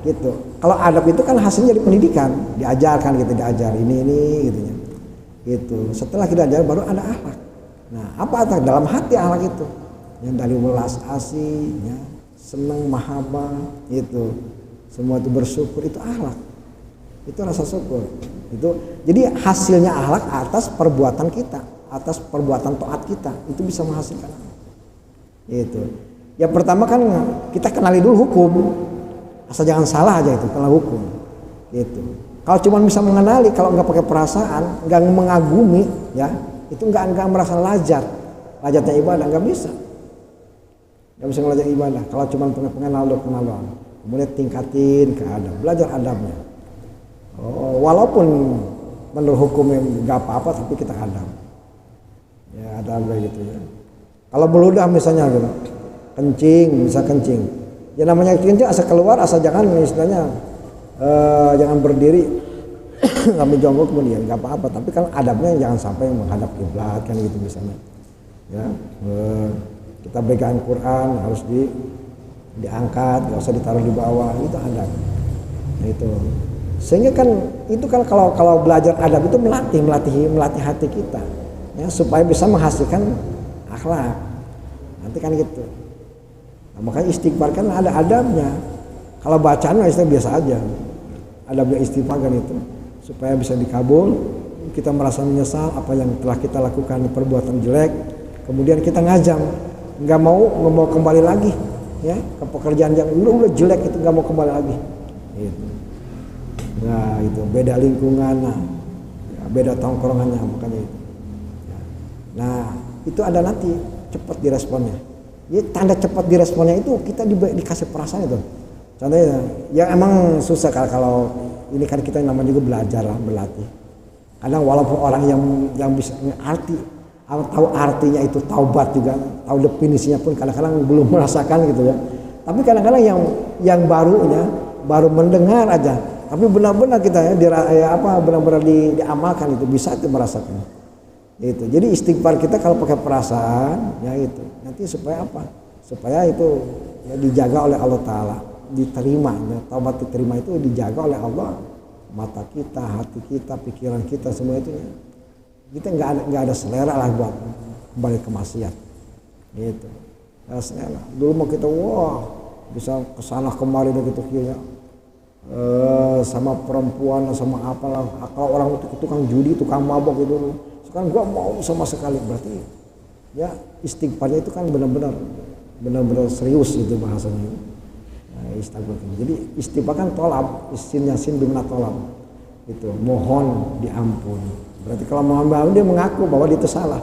Gitu. Kalau adab itu kan hasilnya dari pendidikan, diajarkan gitu, diajar ini gitu ya. Gitu. Setelah kita ajar baru ada akhlak. Nah, apa dalam hati akhlak itu? Yang dari welas asih, ya, senang mahabbah, itu semua itu bersyukur, itu akhlak. Itu rasa syukur. Itu jadi hasilnya akhlak atas perbuatan kita, atas perbuatan taat kita, itu bisa menghasilkan. Itu. Yang pertama kan kita kenali dulu hukum. Asal jangan salah aja itu kenal hukum. Gitu. Kalau cuma bisa mengenali, kalau nggak pakai perasaan, nggak mengagumi, ya itu nggak merasa lajatnya ibadah nggak bisa ngelajar ibadah. Kalau cuma pengenalan, kemudian tingkatin ke adab, belajar adabnya. Walaupun menurut hukum yang nggak apa-apa, tapi kita adab, ya adab kayak gitu ya. Kalau beludah misalnya gitu, kencing, ya namanya kencing asal keluar, asal jangan istilahnya jangan berdiri sambil jongkok kemudian nggak apa-apa, tapi kan adabnya jangan sampai menghadap kiblat kan gitu misalnya ya. Kita pegang Quran harus diangkat, nggak usah ditaruh di bawah, itu adab. Nah, itu sehingga kan itu kan kalau belajar adab itu melatih hati kita ya, supaya bisa menghasilkan akhlak nanti kan gitu. Nah, makanya istighfar kan ada adabnya. Kalau bacaan istighfar biasa aja, adabnya istighfar kan itu supaya bisa dikabul, kita merasa menyesal apa yang telah kita lakukan perbuatan jelek, kemudian kita ngajam, nggak mau kembali lagi ya ke pekerjaan yang udah jelek itu, nggak mau kembali lagi gitu. Nah itu beda lingkungan, ya, beda tongkrongannya makanya itu ya. Nah itu ada nanti cepat diresponnya ya, tanda cepat diresponnya itu kita dikasih perasaan itu. Contohnya yang emang susah kalau ini kan kita namanya juga belajar lah, berlatih. Kadang walaupun orang yang bisa ngerti, tahu artinya itu taubat juga, tahu definisinya pun kadang-kadang belum merasakan gitu ya. Tapi kadang-kadang yang baru mendengar aja, tapi benar-benar kita benar-benar diamalkan itu bisa itu merasakan. Itu. Jadi istighfar kita kalau pakai perasaan ya itu nanti supaya apa? Supaya itu ya dijaga oleh Allah Ta'ala, diterima ya, taubat diterima itu dijaga oleh Allah, mata kita, hati kita, pikiran kita, semua itu ya. Kita nggak ada selera lah buat kembali ke maksiat gitu. Ya, selera. Dulu mau kita bisa kesana kemari gitu ya, sama perempuan sama apalah, kalau orang itu tukang judi, tukang mabok gitu, sekarang gua mau sama sekali, berarti ya istighfarnya itu kan benar-benar serius itu bahasanya. Istighfar. Jadi istighfar kan tolab, sin bimana tolab. Itu mohon diampun. Berarti kalau mohon diampun dia mengaku bahwa dia itu salah.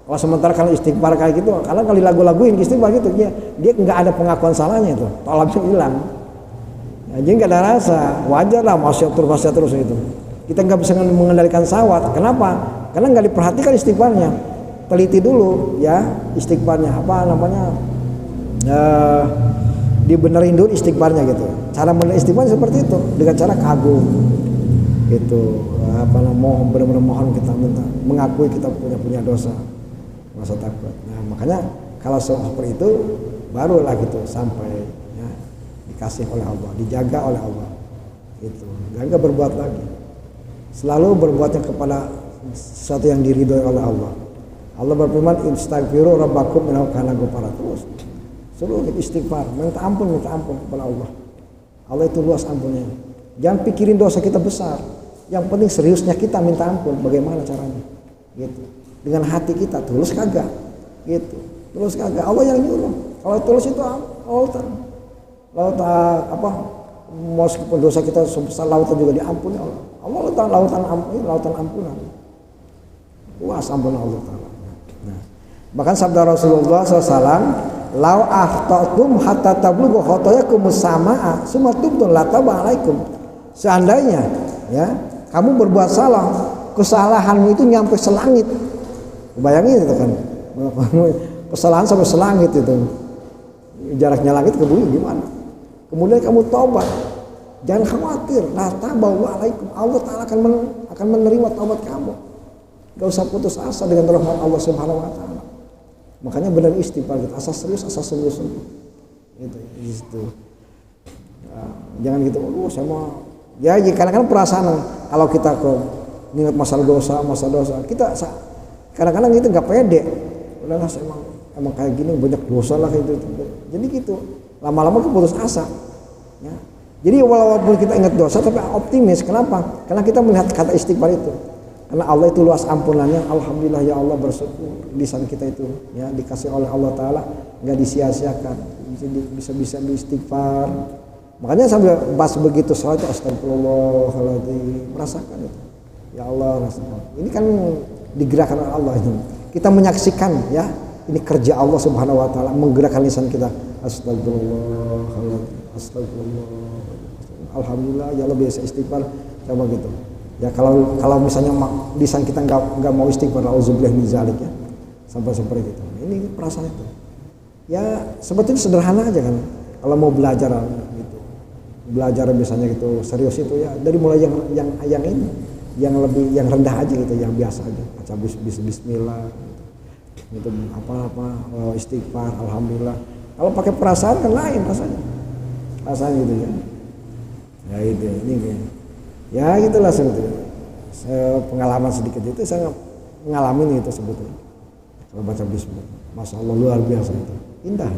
Kalau sementara kalau istighfar kayak gitu, kalau lagu-laguin istighfar gitu dia nggak ada pengakuan salahnya itu, tolabnya hilang. Ya, jadi nggak ada rasa, wajar lah maksiat terus itu. Kita nggak bisa mengendalikan syahwat. Kenapa? Karena nggak diperhatikan istighfarnya. Teliti dulu ya istighfarnya apa namanya. Dibenerin dulu istighfarnya gitu. Cara bener istighfar seperti itu dengan cara kagum gitu, mohon benar-benar mohon kita minta, mengakui kita punya dosa, rasa takut. Nah makanya kalau seperti itu barulah gitu sampai ya, dikasih oleh Allah, dijaga oleh Allah itu, nggak berbuat lagi, selalu berbuatnya kepada sesuatu yang diridhoi oleh Allah. Allah berfirman istaghfiru rabbakum innahu kana ghafara. Terus suruh istighfar, minta ampun kepada Allah. Allah itu luas ampunnya. Jangan pikirin dosa kita besar. Yang penting seriusnya kita minta ampun. Bagaimana caranya? Gitu. Dengan hati kita tulus kagak? Gitu. Tulus kagak? Allah yang nyuruh. Kalau tulus itu Allah apa? Meskipun dosa kita sebesar lautan juga diampuni Allah. Allah lautan ampunan. Luas ampunan Allah Taala. Nah, bahkan sabda Rasulullah SAW, "Lau akhtatum hatta tablughu khotoyakum samaa, summa tubtum la taba alaikum." Seandainya ya, kamu berbuat salah, kesalahanmu itu nyampe selangit. Bayangin itu kan. Kesalahan sampai selangit itu. Jaraknya langit ke bumi gimana? Kemudian kamu taubat. Jangan khawatir, la taba alaikum. Allah Taala akan menerima taubat kamu. Gak usah putus asa dengan rahmat Allah Subhanahu wa taala. Makanya benar istighfar kita, asas serius. Gitu. Nah, jangan gitu, saya mau ya kadang-kadang perasaan kalau kita ingat masalah dosa, kita kadang-kadang gitu nggak pede. Udahlah saya emang kayak gini banyak dosa lah kayak gitu. Jadi gitu, lama-lama kita putus asa. Ya. Jadi walaupun kita ingat dosa tapi optimis. Kenapa? Karena kita melihat kata istighfar itu. Karena Allah itu luas ampunannya. Alhamdulillah ya Allah, bersyukur lisan kita itu ya dikasih oleh Allah Taala nggak disia-siakan, bisa istighfar. Makanya sambil bahas begitu salat astagfirullahaladzim, merasakan itu ya Allah rasakan. Ini kan digerakkan oleh Allah ini. Kita menyaksikan ya ini kerja Allah Subhanahu Wa Taala menggerakkan lisan kita. Astagfirullah. Alhamdulillah ya Allah, biasa istighfar. Coba gitu. Ya kalau misalnya lisan kita nggak mau istighfar, auzubillah min zalik ya, sampai seperti itu. Ini perasaan itu. Ya sebetulnya sederhana aja kan. Kalau mau belajar gitu, belajar misalnya gitu serius itu ya dari mulai yang ini, yang rendah aja gitu, yang biasa aja. Baca bismillah, gitu apa istighfar, alhamdulillah. Kalau pakai perasaan kan lain rasanya gitu ya. Ya itu ini. Ya gitulah sebetulnya. Pengalaman sedikit itu saya ngalamin itu sebetulnya. Kalau baca bismillah, masya Allah luar biasa itu, indah.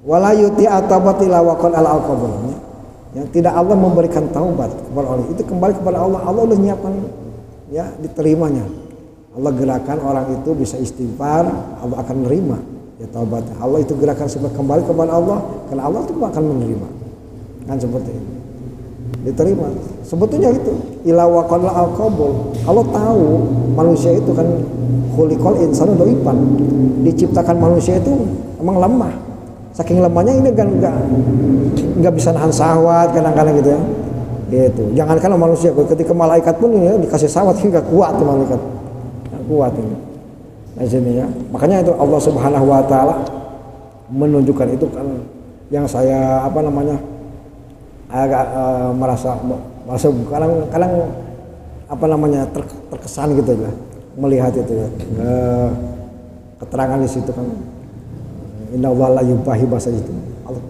Wala yuti atabatila waqal al-aqabah. Yang tidak Allah memberikan taubat kepada Allah itu kembali kepada Allah. Allah udah nyiapkan ya diterimanya. Allah gerakan orang itu bisa istighfar, Allah akan menerima ya taubatnya. Allah itu gerakan supaya kembali kepada Allah, karena Allah itu akan menerima. Kan seperti itu. Diterima. Sebetulnya itu ila waqal al-qabul. Allah tahu manusia itu kan khuliqal insanu dhaifan. Diciptakan manusia itu emang lemah. Saking lemahnya ini kan enggak bisa nahan syahwat kadang-kadang gitu ya. Gitu. Jangankan manusia, ketika malaikat pun ya dikasih syahwat enggak kuat tuh malaikat. Enggak kuat ini. Nah sini ya. Makanya itu Allah Subhanahu wa taala menunjukkan itu kan yang saya agak merasa kadang terkesan gitu ya melihat itu ya keterangan di situ kan inna Allah la yubahi bahasa itu.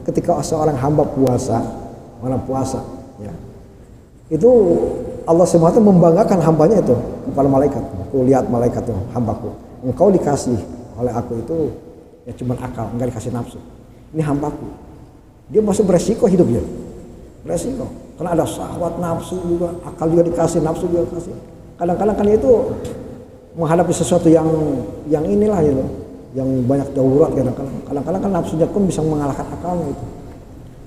Ketika seorang hamba puasa ya itu Allah SWT membanggakan hambanya itu kepada malaikat. Aku lihat malaikat tuh, hambaku, engkau dikasih oleh aku itu ya cuman akal, enggak dikasih nafsu. Ini hambaku, dia masih beresiko hidupnya. Resiko, karena ada syahwat nafsu juga, akal juga dikasih, nafsu juga dikasih. Kadang-kadang kan itu menghadapi sesuatu yang inilah gitu, yang banyak darurat kadang-kadang kan nafsunya pun bisa mengalahkan akalnya itu.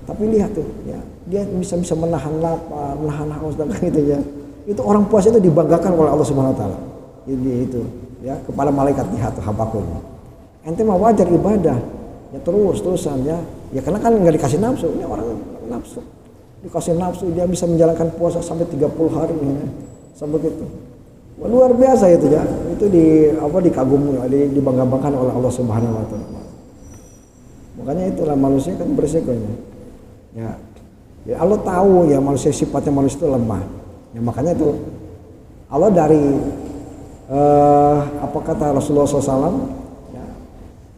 Tapi lihat tuh, ya dia bisa menahan lapar, menahan haus dan gitu ya. Itu orang puasa itu dibanggakan oleh Allah Subhanahu Wa Taala. Jadi itu, ya kepada malaikat lihat tuh hambaku. Ente mah wajar ibadah, ya terusan ya karena kan nggak dikasih nafsu, ini orang nafsu. Dikasih nafsu dia bisa menjalankan puasa sampai 30 hari ya. Sampai gitu. Wah, luar biasa itu ya. Itu dikagumi, dibangga-banggakan oleh Allah Subhanahu wa taala. Makanya itulah manusia kan beresikonya. Ya. Ya Allah tahu ya manusia sifatnya manusia itu lemah. Ya makanya itu Allah dari apa kata Rasulullah SAW ya,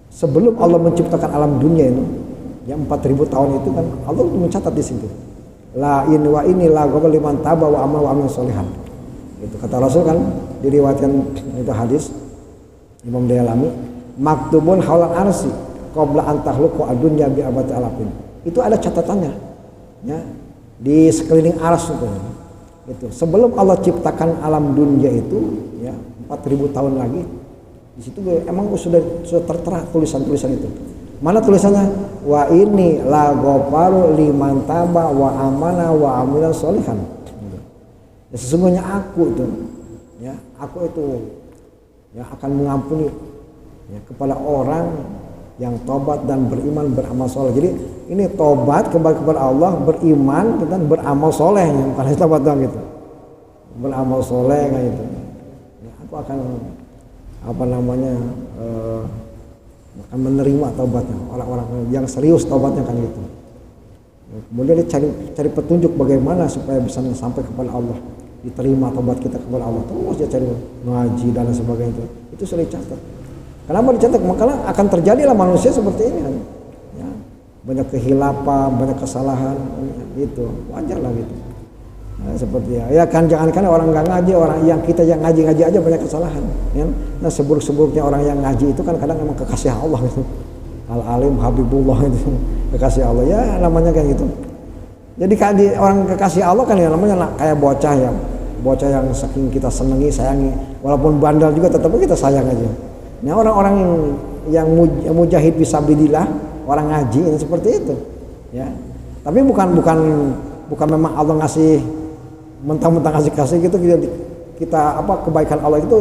sebelum Allah menciptakan alam dunia itu ya 4000 tahun itu kan Allah mencatat di situ. La in wa ini la qabla liman taba wa amal wa amal sholihan. Itu kata Rasul kan diriwayatkan itu hadis Imam Dailami, maktubun haulal arsy qabla an takhluqa ad-dunya bi abati alafin. Itu ada catatannya. Ya, di sekeliling arsy itu. Sebelum Allah ciptakan alam dunia itu ya 4000 tahun lagi. Di situ emang sudah tertera tulisan-tulisan itu. Mana tulisannya? Wa ini la ghafaru liman taba wa amana wa amila sholihan. Ya, sesungguhnya aku itu ya, aku itu ya akan mengampuni ya, kepada orang yang tobat dan beriman beramal soleh. Jadi ini tobat kembali kepada Allah, beriman dan beramal soleh, bukan tobat doang gitu. Beramal soleh kayak gitu. Ya, aku akan akan menerima taubatnya orang-orang yang serius taubatnya kan gitu. Kemudian dia cari petunjuk bagaimana supaya bisa sampai kepada Allah, diterima taubat kita kepada Allah. Terus dia cari ngaji dan sebagainya itu sudah dicatat. Kenapa dicatat? Makanya akan terjadilah manusia seperti ini kan. Ya, banyak kehilapan, banyak kesalahan gitu, wajar lah gitu. Nah, seperti ya kan jangankan orang nggak ngaji, orang yang kita yang ngaji aja banyak kesalahan ya. Nah seburuk-seburuknya orang yang ngaji itu kan kadang memang kekasih Allah gitu. Al-alim habibullah itu kekasih Allah ya namanya kan gitu. Jadi kan orang kekasih Allah kan ya namanya kayak bocah ya, bocah yang saking kita senangi sayangi walaupun bandel juga tetap kita sayang aja. Nah orang-orang yang mujahid fisabilillah orang ngaji ini seperti itu ya. Tapi bukan memang Allah ngasih mentang-mentang kasih gitu kita apa kebaikan Allah itu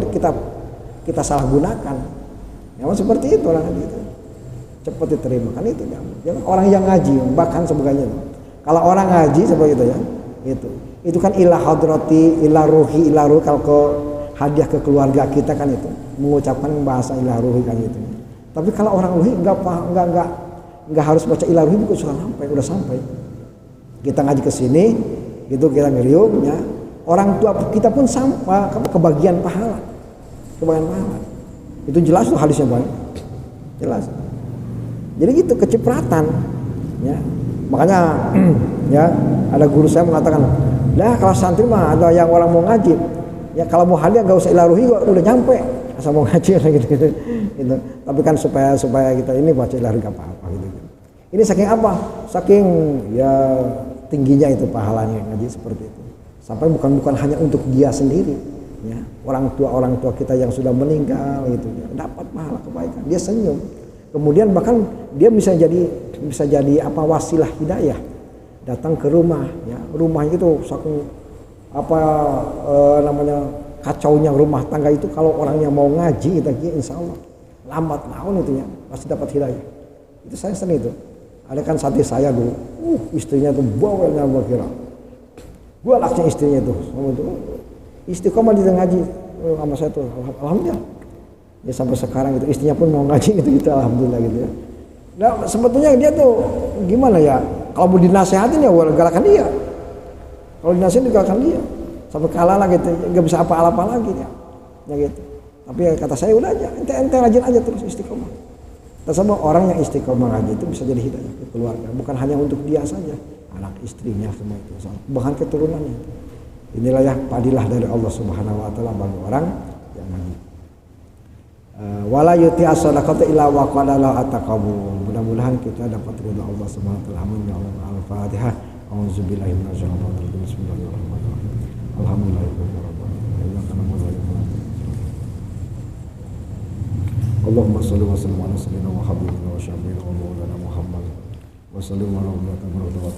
kita salah gunakan. Ya seperti itu orang itu. Cepat diterima kan itu ya. Jangan orang yang ngaji bahkan sebagainya. Kalau orang ngaji seperti itu ya. Itu kan ila hadrati, ila ruhi, ila ruh kalau ke hadiah ke keluarga kita kan itu mengucapkan bahasa ila ruhi kan itu. Tapi kalau orang ruhi enggak harus baca ila ruhi juga udah sampai. Kita ngaji ke sini itu kita ngerium ya. Orang tua kita pun sama kebagian pahala. Itu jelas tuh hadisnya Bang. Jelas. Jadi gitu kecipratan ya. Makanya ya ada guru saya mengatakan, "Lah kalau santri mah ada yang orang mau ngaji, ya kalau mau hadiah enggak usah ilaruhi udah nyampe." Asal mau ngaji gitu. Tapi kan supaya kita ini baca ilaruhi enggak apa-apa gitu. Ini saking apa? Saking ya tingginya itu pahalanya ngaji seperti itu. Sampai bukan hanya untuk dia sendiri, ya. Orang tua kita yang sudah meninggal gitu, ya, dapat pahala kebaikan. Dia senyum. Kemudian bahkan dia bisa jadi apa wasilah hidayah. Datang ke rumah, ya. Rumahnya itu saking namanya kacaunya rumah tangga itu kalau orangnya mau ngaji kita insya Allah lambat laun itu ya pasti dapat hidayah. Itu saya seni itu. Ada kan santri saya dulu, istrinya tuh bawelnya kira. Gua laksnya istrinya tuh, istiqomah di ngaji sama saya tuh, alhamdulillah. Ya sampai sekarang itu istrinya pun mau ngaji gitu alhamdulillah gitu ya. Nah sebetulnya dia tuh gimana ya? Kalau mau dinasehatin ya galakan dia. Kalau dinasehatin galakan dia. Sampai kalah lah gitu, nggak bisa apa-apa lagi ya. Ya gitu. Tapi ya, kata saya udah aja, ente rajin aja terus istiqomah. Sama orang yang istiqomah ngaji itu bisa jadi hidayah ke keluarga, bukan hanya untuk dia saja, anak istrinya semua itu, bahkan keturunannya. Inilah ya padilah dari Allah Subhanahu wa taala bagi orang yang ngaji. Wala yuti as-sadaqata illa wa qala la ataqabu. Mudah-mudahan kita dapat ridha Allah Subhanahu wa taala. Amin ya Allah. Al-Fatihah. Auzubillahi minasyaitonir rajim. Bismillahirrahmanirrahim. Alhamdulillahirabbil alamin. Allahumma shalli wa sallim ala sayyidina wa habibina wa syafiina wa maulana Muhammad wa sallim ala nabiyyina wa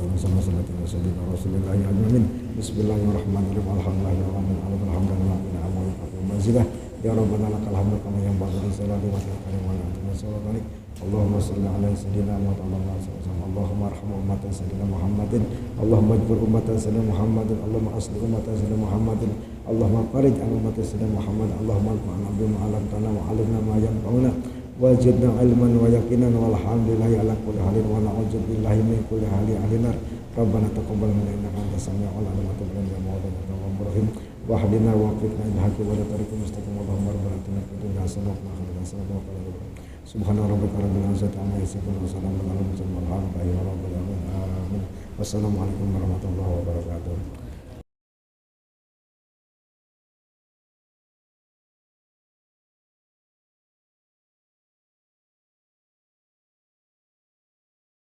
sayyidina Rasulillah ajmain. Bismillahirrahmanirrahim. Alhamdulillahirabbil alamin. Ya Rabbana lakal hamdu kama yanbaghi li jalali wajhika wa li jalali. Allahumma shalli ala sayyidina Muhammad. Allahumma arham ummatan sayyidina Muhammadin. Allahumma ajbur ummatan sayyidina Muhammadin. Allahumma asli ummatan sayyidina Muhammadin. Allahumma farij an ummatan sayyidina Muhammad. Allahumma anfa'na bima 'allamtana wa 'allimna ma yanfa'una wajidna ilman wa yaqinan walhamdulillahi ala kulli halin wa na'udzu billahi min kulli halin alinar. Rabbana taqabbal minna innaka antas samiul 'alim wa tub 'alaina ya maulana tawwabur rahim. Wahdina wa waffiqna ila haqqi wa tariqil mustaqim. Allahumma rabbana atina fid dunya hasanah wa fil akhirati hasanah wa qina adzabannar. Subhana rabbika rabbil izzati amma yasifun wa salamun alal mursalin walhamdulillahi rabbil alamin. Wassalamu alaikum warahmatullahi wabarakatuh.